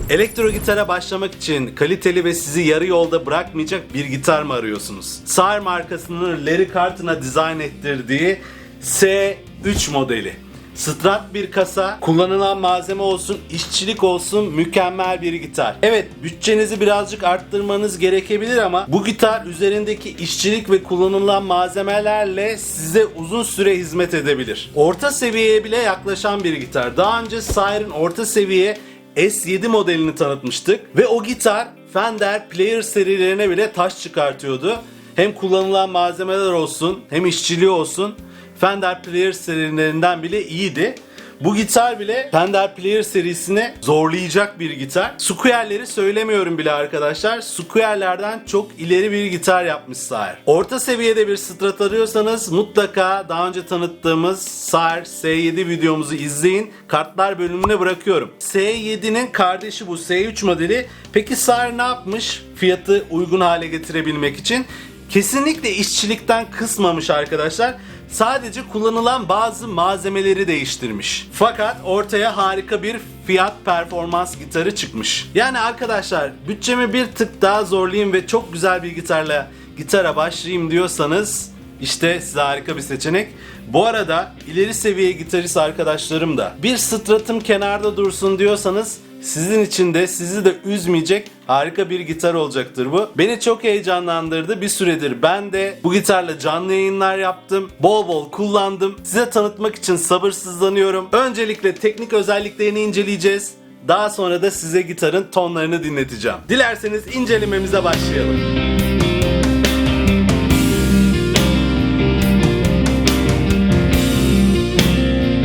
Elektro gitara başlamak için kaliteli ve sizi yarı yolda bırakmayacak bir gitar mı arıyorsunuz? Sire markasının Larry Carlton'a dizayn ettirdiği S3 modeli. Strat bir kasa, kullanılan malzeme olsun, işçilik olsun, mükemmel bir gitar. Evet, bütçenizi birazcık arttırmanız gerekebilir ama bu gitar üzerindeki işçilik ve kullanılan malzemelerle size uzun süre hizmet edebilir. Orta seviyeye bile yaklaşan bir gitar. Daha önce Sire'ın orta seviye S7 modelini tanıtmıştık ve o gitar Fender Player serilerine bile taş çıkartıyordu. Hem kullanılan malzemeler olsun, hem işçiliği olsun Fender Player serilerinden bile iyiydi. Bu gitar bile Fender Player serisine zorlayacak bir gitar. Square'leri söylemiyorum bile arkadaşlar. Square'lerden çok ileri bir gitar yapmış Sire. Orta seviyede bir Strat arıyorsanız mutlaka daha önce tanıttığımız Sire S7 videomuzu izleyin. Kartlar bölümüne bırakıyorum. S7'nin kardeşi bu S3 modeli. Peki Sire ne yapmış fiyatı uygun hale getirebilmek için? Kesinlikle işçilikten kısmamış arkadaşlar. Sadece kullanılan bazı malzemeleri değiştirmiş. Fakat ortaya harika bir fiyat performans gitarı çıkmış. Yani arkadaşlar bütçemi bir tık daha zorlayayım ve çok güzel bir gitara başlayayım diyorsanız işte size harika bir seçenek. Bu arada ileri seviye gitarist arkadaşlarım da bir Strat'ım kenarda dursun diyorsanız sizin için de sizi de üzmeyecek harika bir gitar olacaktır bu. Beni çok heyecanlandırdı. Bir süredir ben de bu gitarla canlı yayınlar yaptım. Bol bol kullandım. Size tanıtmak için sabırsızlanıyorum. Öncelikle teknik özelliklerini inceleyeceğiz. Daha sonra da size gitarın tonlarını dinleteceğim. Dilerseniz incelememize başlayalım.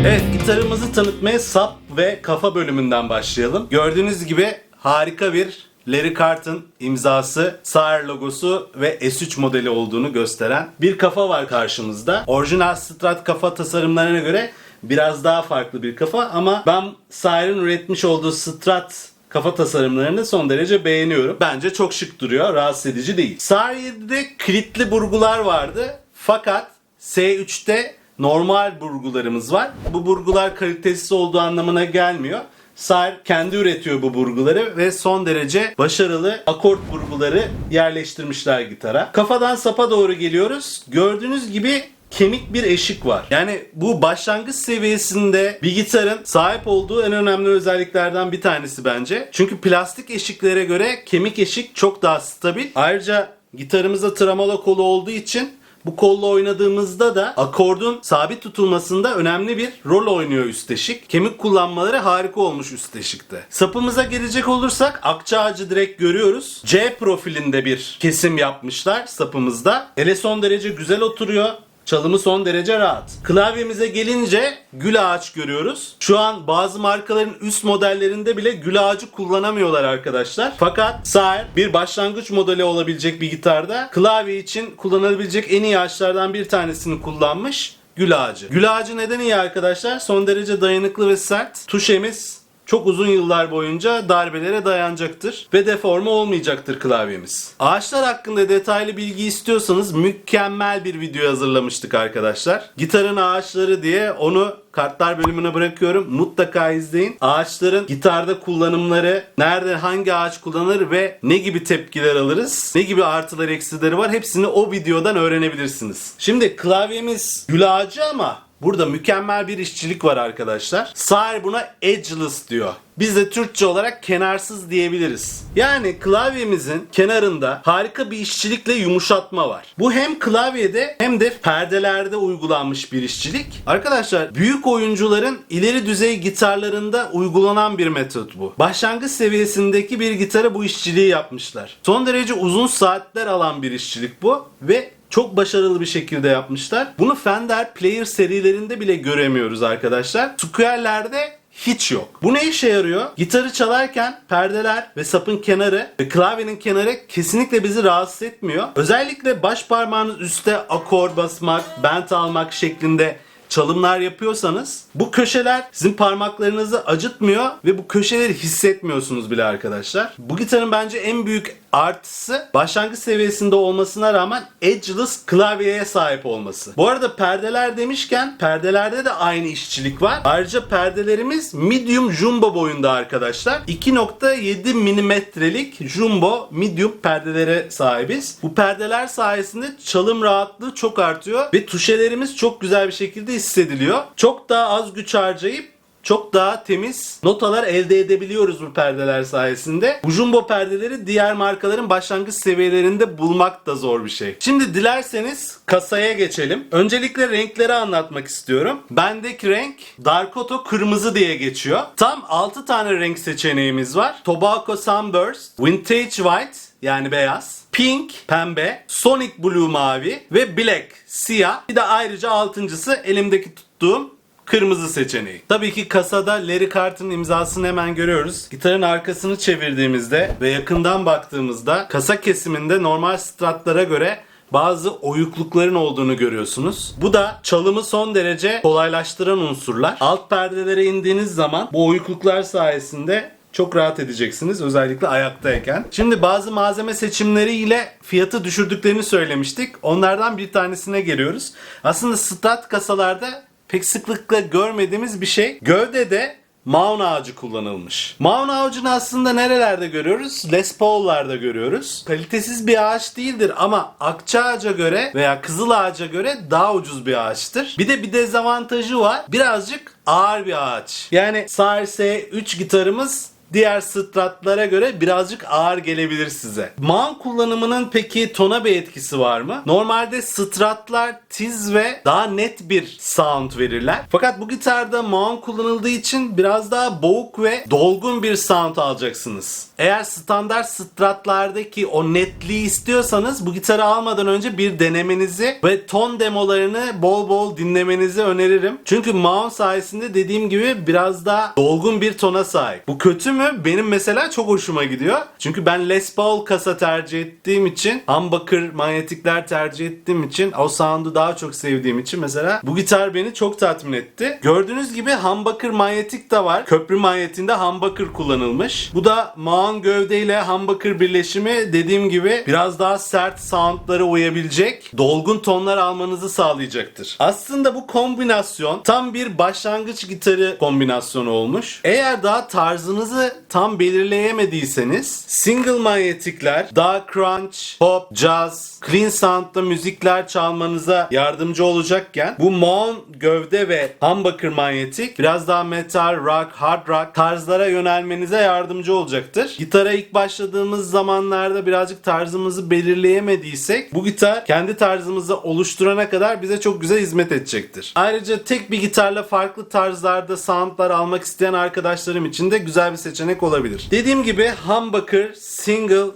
Evet, gitarımızı tanıtmaya sap ve kafa bölümünden başlayalım. Gördüğünüz gibi harika bir Larry Carlton imzası, Sire logosu ve S3 modeli olduğunu gösteren bir kafa var karşımızda. Orijinal Strat kafa tasarımlarına göre biraz daha farklı bir kafa ama ben Sire'ın üretmiş olduğu Strat kafa tasarımlarını son derece beğeniyorum. Bence çok şık duruyor, rahatsız edici değil. Sire 7'de kilitli burgular vardı fakat S3'te normal burgularımız var. Bu burgular kalitesiz olduğu anlamına gelmiyor. Sire kendi üretiyor bu burguları ve son derece başarılı akort burguları yerleştirmişler gitara. Kafadan sapa doğru geliyoruz. Gördüğünüz gibi kemik bir eşik var. Yani bu başlangıç seviyesinde bir gitarın sahip olduğu en önemli özelliklerden bir tanesi bence. Çünkü plastik eşiklere göre kemik eşik çok daha stabil. Ayrıca gitarımızda tremolo kolu olduğu için bu kolla oynadığımızda da akordun sabit tutulmasında önemli bir rol oynuyor üst eşik. Kemik kullanmaları harika olmuş üst eşikte. Sapımıza gelecek olursak akça ağacı direkt görüyoruz. C profilinde bir kesim yapmışlar sapımızda. Ele son derece güzel oturuyor. Çalımı son derece rahat. Klavyemize gelince gül ağaç görüyoruz. Şu an bazı markaların üst modellerinde bile gül ağacı kullanamıyorlar arkadaşlar. Fakat Sire bir başlangıç modeli olabilecek bir gitarda klavye için kullanılabilecek en iyi ağaçlardan bir tanesini kullanmış. Gül ağacı. Gül ağacı neden iyi arkadaşlar? Son derece dayanıklı ve sert. Tuşemiz çok uzun yıllar boyunca darbelere dayanacaktır ve deforme olmayacaktır klavyemiz. Ağaçlar hakkında detaylı bilgi istiyorsanız mükemmel bir video hazırlamıştık arkadaşlar. Gitarın ağaçları diye onu kartlar bölümüne bırakıyorum. Mutlaka izleyin. Ağaçların gitarda kullanımları, nerede hangi ağaç kullanılır ve ne gibi tepkiler alırız, ne gibi artılar eksileri var hepsini o videodan öğrenebilirsiniz. Şimdi klavyemiz gül ağacı ama burada mükemmel bir işçilik var arkadaşlar. Sire buna edgeless diyor. Biz de Türkçe olarak kenarsız diyebiliriz. Yani klavyemizin kenarında harika bir işçilikle yumuşatma var. Bu hem klavyede hem de perdelerde uygulanmış bir işçilik. Arkadaşlar büyük oyuncuların ileri düzey gitarlarında uygulanan bir metot bu. Başlangıç seviyesindeki bir gitara bu işçiliği yapmışlar. Son derece uzun saatler alan bir işçilik bu ve çok başarılı bir şekilde yapmışlar. Bunu Fender Player serilerinde bile göremiyoruz arkadaşlar. Square'lerde hiç yok. Bu ne işe yarıyor? Gitarı çalarken perdeler ve sapın kenarı ve klavyenin kenarı kesinlikle bizi rahatsız etmiyor. Özellikle baş parmağınız üstte akor basmak, bend almak şeklinde çalımlar yapıyorsanız bu köşeler sizin parmaklarınızı acıtmıyor ve bu köşeleri hissetmiyorsunuz bile arkadaşlar. Bu gitarın bence en büyük Artısı başlangıç seviyesinde olmasına rağmen edgeless klavyeye sahip olması. Bu arada perdeler demişken perdelerde de aynı işçilik var. Ayrıca perdelerimiz medium jumbo boyunda arkadaşlar. 2.7 milimetrelik jumbo medium perdelere sahibiz. Bu perdeler sayesinde çalım rahatlığı çok artıyor ve tuşelerimiz çok güzel bir şekilde hissediliyor. Çok daha az güç harcayıp çok daha temiz notalar elde edebiliyoruz bu perdeler sayesinde. Bu jumbo perdeleri diğer markaların başlangıç seviyelerinde bulmak da zor bir şey. Şimdi dilerseniz kasaya geçelim. Öncelikle renkleri anlatmak istiyorum. Bendeki renk Dark Auto kırmızı diye geçiyor. Tam 6 tane renk seçeneğimiz var. Tobacco Sunburst, Vintage White yani beyaz, Pink pembe, Sonic Blue mavi ve Black siyah. Bir de ayrıca altıncısı elimdeki tuttuğum kırmızı seçeneği. Tabii ki kasada Larry Cart'ın imzasını hemen görüyoruz. Gitarın arkasını çevirdiğimizde ve yakından baktığımızda kasa kesiminde normal Strat'lara göre bazı oyuklukların olduğunu görüyorsunuz. Bu da çalımı son derece kolaylaştıran unsurlar. Alt perdelere indiğiniz zaman bu oyukluklar sayesinde çok rahat edeceksiniz. Özellikle ayaktayken. Şimdi bazı malzeme seçimleriyle fiyatı düşürdüklerini söylemiştik. Onlardan bir tanesine geliyoruz. Aslında Strat kasalarda pek sıklıkla görmediğimiz bir şey. Gövdede maun ağacı kullanılmış. Maun ağacını aslında nerelerde görüyoruz? Les Paul'larda görüyoruz. Kalitesiz bir ağaç değildir ama akça ağaca göre veya kızıl ağaca göre daha ucuz bir ağaçtır. Bir de bir dezavantajı var. Birazcık ağır bir ağaç. Yani Sire S3 gitarımız diğer Strat'lara göre birazcık ağır gelebilir size. Maun kullanımının peki tona bir etkisi var mı? Normalde Strat'lar tiz ve daha net bir sound verirler. Fakat bu gitarda maun kullanıldığı için biraz daha boğuk ve dolgun bir sound alacaksınız. Eğer standart Strat'lardaki o netliği istiyorsanız bu gitarı almadan önce bir denemenizi ve ton demolarını bol bol dinlemenizi öneririm. Çünkü maun sayesinde dediğim gibi biraz daha dolgun bir tona sahip. Bu kötü mü? Benim mesela çok hoşuma gidiyor. Çünkü ben Les Paul kasa tercih ettiğim için, humbucker manyetikler tercih ettiğim için, o sound'u daha çok sevdiğim için mesela bu gitar beni çok tatmin etti. Gördüğünüz gibi humbucker manyetik de var. Köprü manyetiğinde humbucker kullanılmış. Bu da maun gövde ile humbucker birleşimi dediğim gibi biraz daha sert sound'lara uyabilecek, dolgun tonlar almanızı sağlayacaktır. Aslında bu kombinasyon tam bir başlangıç gitarı kombinasyonu olmuş. Eğer daha tarzınızı tam belirleyemediyseniz single manyetikler daha crunch, pop, jazz, clean sound'da müzikler çalmanıza yardımcı olacakken bu maun gövde ve humbucker manyetik biraz daha metal, rock, hard rock tarzlara yönelmenize yardımcı olacaktır. Gitara ilk başladığımız zamanlarda birazcık tarzımızı belirleyemediysek bu gitar kendi tarzımızı oluşturana kadar bize çok güzel hizmet edecektir. Ayrıca tek bir gitarla farklı tarzlarda soundlar almak isteyen arkadaşlarım için de güzel bir seçenek olabilir. Dediğim gibi humbucker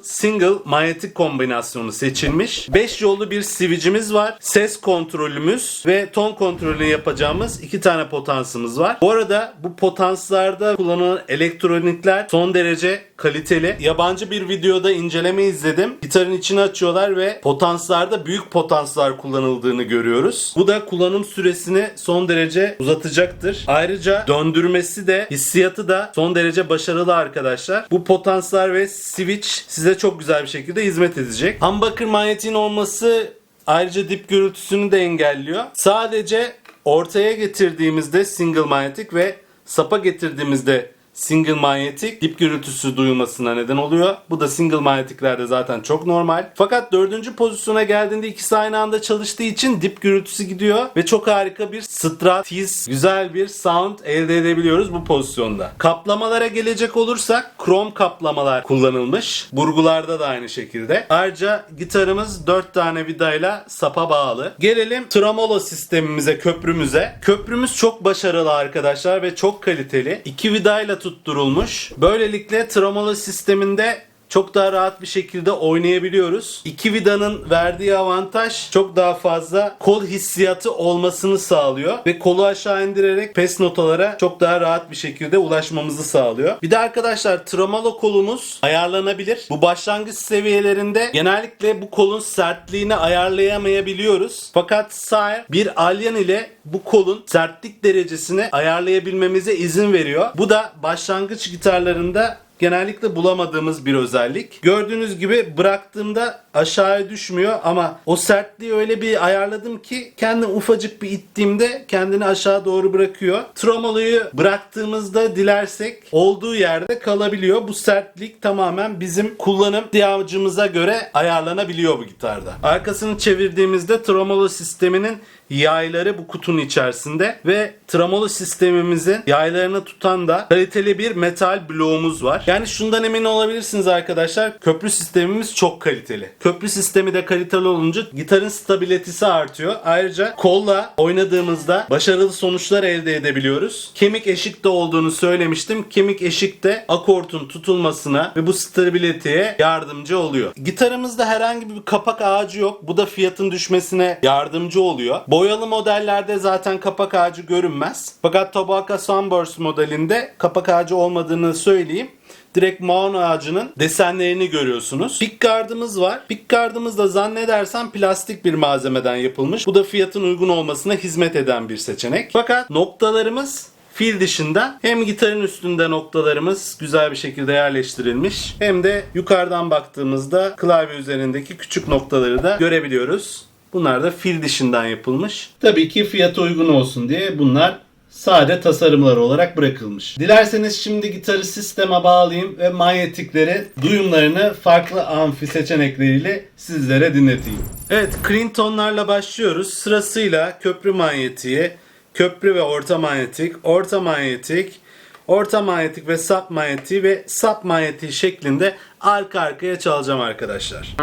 single manyetik kombinasyonu seçilmiş. 5 yollu bir switch'imiz var. Ses kontrolümüz ve ton kontrolünü yapacağımız 2 tane potansımız var. Bu arada bu potanslarda kullanılan elektronikler son derece kaliteli. Yabancı bir videoda inceleme izledim. Gitarın içini açıyorlar ve potanslarda büyük potanslar kullanıldığını görüyoruz. Bu da kullanım süresini son derece uzatacaktır. Ayrıca döndürmesi de hissiyatı da son derece başarılı arkadaşlar. Bu potanslar ve switch size çok güzel bir şekilde hizmet edecek. Humbucker manyetiğin olması ayrıca dip gürültüsünü de engelliyor. Sadece ortaya getirdiğimizde single manyetik ve sapa getirdiğimizde single manyetik dip gürültüsü duyulmasına neden oluyor. Bu da single manyetiklerde zaten çok normal. Fakat 4. pozisyona geldiğinde ikisi aynı anda çalıştığı için dip gürültüsü gidiyor ve çok harika bir Strat, tiz, güzel bir sound elde edebiliyoruz bu pozisyonda. Kaplamalara gelecek olursak krom kaplamalar kullanılmış. Burgularda da aynı şekilde. Ayrıca gitarımız 4 tane vidayla sapa bağlı. Gelelim tremolo sistemimize, köprümüze. Köprümüz çok başarılı arkadaşlar ve çok kaliteli. 2 vidayla tutturulmuş. Böylelikle tremolo sisteminde çok daha rahat bir şekilde oynayabiliyoruz. 2 vidanın verdiği avantaj çok daha fazla kol hissiyatı olmasını sağlıyor ve kolu aşağı indirerek pes notalara çok daha rahat bir şekilde ulaşmamızı sağlıyor. Bir de arkadaşlar tremolo kolumuz ayarlanabilir. Bu başlangıç seviyelerinde genellikle bu kolun sertliğini ayarlayamayabiliyoruz. Fakat Sire bir alyan ile bu kolun sertlik derecesini ayarlayabilmemize izin veriyor. Bu da başlangıç gitarlarında genellikle bulamadığımız bir özellik. Gördüğünüz gibi bıraktığımda aşağıya düşmüyor ama o sertliği öyle bir ayarladım ki kendim ufacık bir ittiğimde kendini aşağı doğru bırakıyor. Tremoloyu bıraktığımızda dilersek olduğu yerde kalabiliyor. Bu sertlik tamamen bizim kullanım ihtiyacımıza göre ayarlanabiliyor bu gitarda. Arkasını çevirdiğimizde tremolo sisteminin yayları bu kutunun içerisinde ve tremolo sistemimizin yaylarını tutan da kaliteli bir metal bloğumuz var. Yani şundan emin olabilirsiniz arkadaşlar, köprü sistemimiz çok kaliteli. Köprü sistemi de kaliteli olunca gitarın stabilitesi artıyor. Ayrıca kolla oynadığımızda başarılı sonuçlar elde edebiliyoruz. Kemik eşik de olduğunu söylemiştim. Kemik eşik de akortun tutulmasına ve bu stabiliteye yardımcı oluyor. Gitarımızda herhangi bir kapak ağacı yok. Bu da fiyatın düşmesine yardımcı oluyor. Boyalı modellerde zaten kapak ağacı görünmez. Fakat Tobacco Sunburst modelinde kapak ağacı olmadığını söyleyeyim. Direkt maun ağacının desenlerini görüyorsunuz. Pickguard'ımız var. Pickguard'ımız da zannedersem plastik bir malzemeden yapılmış. Bu da fiyatın uygun olmasına hizmet eden bir seçenek. Fakat noktalarımız fil dışında, hem gitarın üstünde noktalarımız güzel bir şekilde yerleştirilmiş, hem de yukarıdan baktığımızda klavye üzerindeki küçük noktaları da görebiliyoruz. Bunlar da fil dışından yapılmış. Tabii ki fiyata uygun olsun diye bunlar sade tasarımlar olarak bırakılmış. Dilerseniz şimdi gitarı sisteme bağlayayım ve manyetikleri, duyumlarını farklı amfi seçenekleriyle sizlere dinleteyim. Evet, clean tonlarla başlıyoruz. Sırasıyla köprü manyetiği, köprü ve orta manyetik, orta manyetik, orta manyetik ve sap manyetiği ve sap manyetiği şeklinde arka arkaya çalacağım arkadaşlar.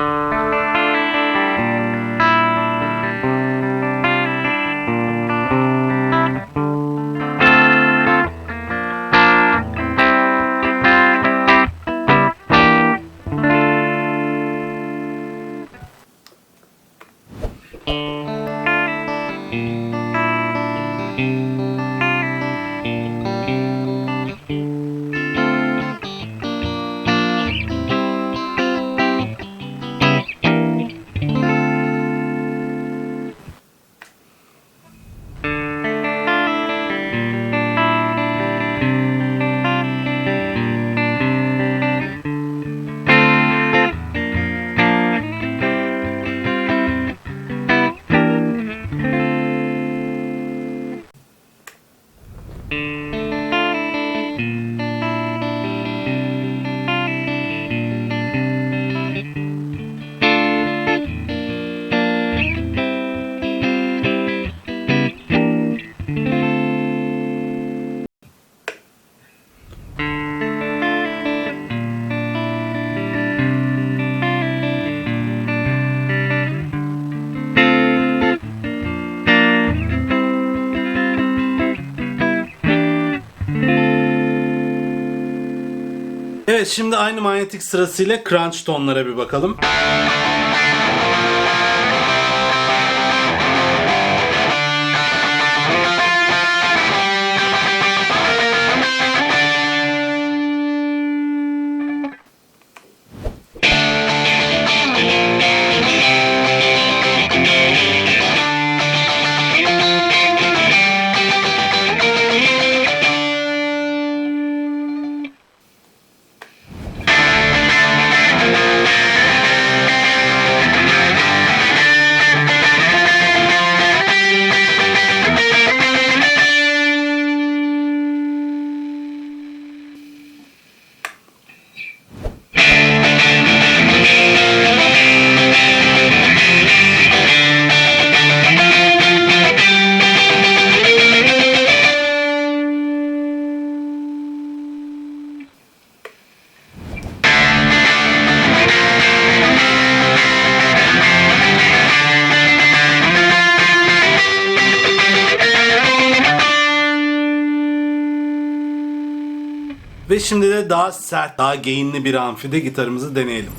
Evet, şimdi aynı manyetik sırasıyla crunch tonlara bir bakalım. Ve şimdi de daha sert, daha gainli bir amfide gitarımızı deneyelim.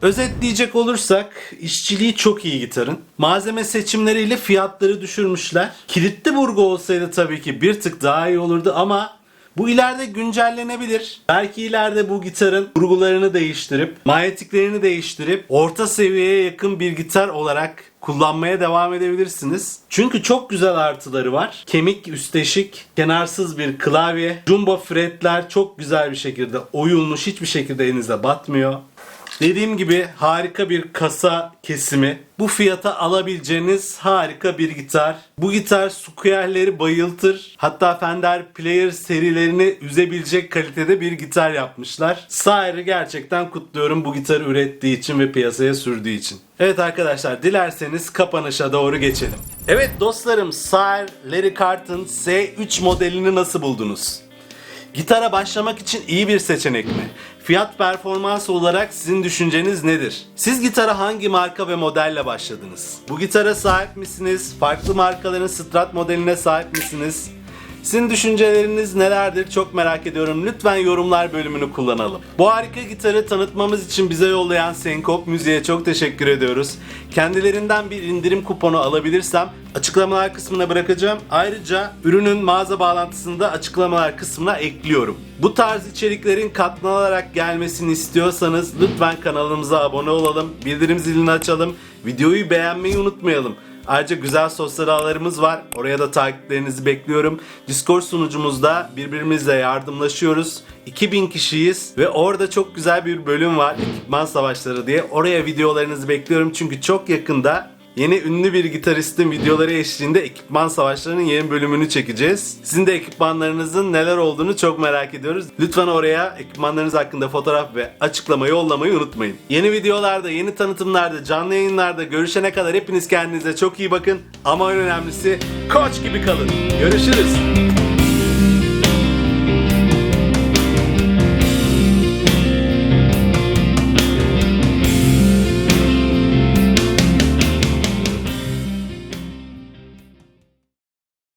Özetleyecek olursak işçiliği çok iyi gitarın. Malzeme seçimleriyle fiyatları düşürmüşler. Kilitli burgu olsaydı tabii ki bir tık daha iyi olurdu ama bu ileride güncellenebilir. Belki ileride bu gitarın burgularını değiştirip, manyetiklerini değiştirip orta seviyeye yakın bir gitar olarak kullanmaya devam edebilirsiniz. Çünkü çok güzel artıları var. Kemik üsteşik, kenarsız bir klavye, jumbo fretler çok güzel bir şekilde oyulmuş, hiçbir şekilde elinize batmıyor. Dediğim gibi harika bir kasa kesimi. Bu fiyata alabileceğiniz harika bir gitar. Bu gitar Square'leri bayıltır. Hatta Fender Player serilerini üzebilecek kalitede bir gitar yapmışlar. Sair'i gerçekten kutluyorum bu gitarı ürettiği için ve piyasaya sürdüğü için. Evet arkadaşlar, dilerseniz kapanışa doğru geçelim. Evet dostlarım, Sair Larry Carton S3 modelini nasıl buldunuz? Gitara başlamak için iyi bir seçenek mi? Fiyat performans olarak sizin düşünceniz nedir? Siz gitara hangi marka ve modelle başladınız? Bu gitara sahip misiniz? Farklı markaların Strat modeline sahip misiniz? Sizin düşünceleriniz nelerdir? Çok merak ediyorum. Lütfen yorumlar bölümünü kullanalım. Bu harika gitarı tanıtmamız için bize yollayan Senkop Müziğe çok teşekkür ediyoruz. Kendilerinden bir indirim kuponu alabilirsem açıklamalar kısmına bırakacağım. Ayrıca ürünün mağaza bağlantısını da açıklamalar kısmına ekliyorum. Bu tarz içeriklerin katlanarak gelmesini istiyorsanız lütfen kanalımıza abone olalım. Bildirim zilini açalım. Videoyu beğenmeyi unutmayalım. Ayrıca güzel sosyal ağlarımız var. Oraya da takiplerinizi bekliyorum. Discord sunucumuzda birbirimizle yardımlaşıyoruz. 2000 kişiyiz ve orada çok güzel bir bölüm var. Ekipman Savaşları diye. Oraya videolarınızı bekliyorum. Çünkü çok yakında yeni ünlü bir gitaristin videoları eşliğinde Ekipman Savaşları'nın yeni bölümünü çekeceğiz. Sizin de ekipmanlarınızın neler olduğunu çok merak ediyoruz. Lütfen oraya ekipmanlarınız hakkında fotoğraf ve açıklama yollamayı unutmayın. Yeni videolarda, yeni tanıtımlarda, canlı yayınlarda görüşene kadar hepiniz kendinize çok iyi bakın. Ama en önemlisi koç gibi kalın. Görüşürüz.